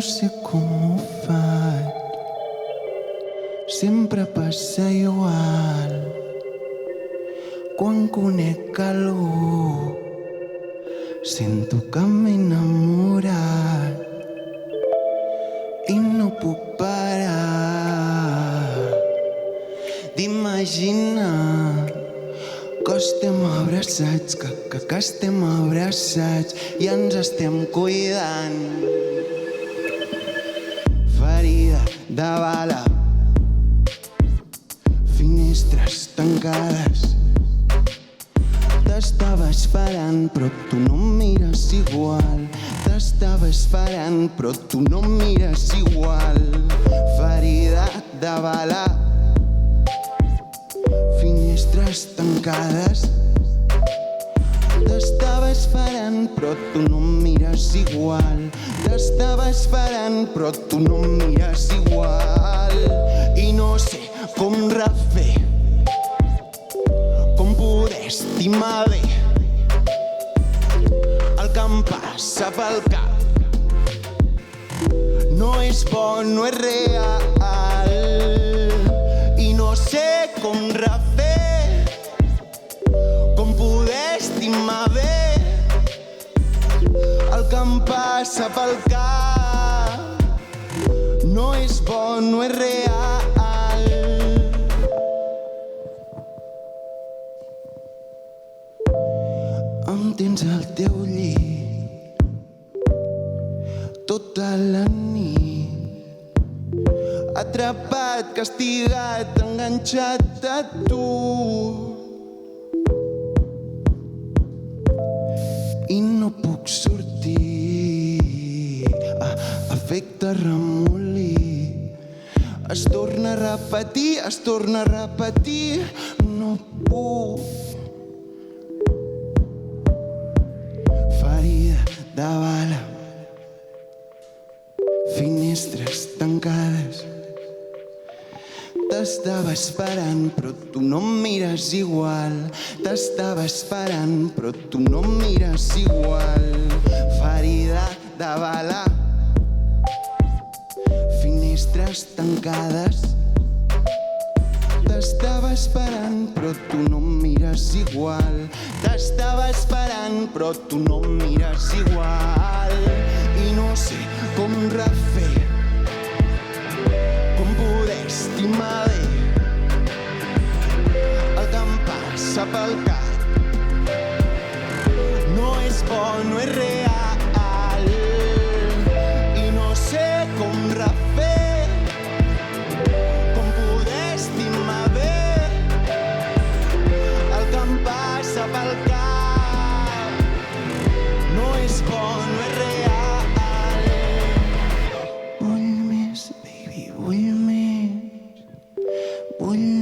sé com ho faig. Sempre passa igual. Quan conec algú, sento que m'he enamorat i no puc parar d'imaginar que estem abraçats, que estem abraçats i ens estem cuidant. Ferida de bala, finestres tancades. T'estava esperant però tu no em mires igual. T'estava esperant però tu no em mires igual. Ferida de bala, finestres tancades. T'estava esperant però tu no em mires igual. T'estava esperant però tu no em mires igual. I no sé com refer, com poder estimar bé el que em passa pel cap. No és bo, no és real. I no sé com refer, com poder estimar bé el que em passa pel cap. No és bo, no és real. Em tens al teu llit tota la nit, atrapat, castigat, enganxat a tu. I no puc sortir. Efecte remolí. Es torna a repetir, es torna a repetir. No puc. Ferida de bala, finestres tancades. T'estava esperant però tu no em mires igual. T'estava esperant però tu no em mires igual. Ferida de bala, finestres tancades. T'estava esperant però tu no em mires igual. T'estava esperant però tu no em mires igual. I no sé com refer, com poder estimar bé el que em passa pel cap. No és bo, no és real. I no sé com refer, com poder estimar bé el que em passa pel cap. No és bo, no és real. Vull més, baby, vull més. Vull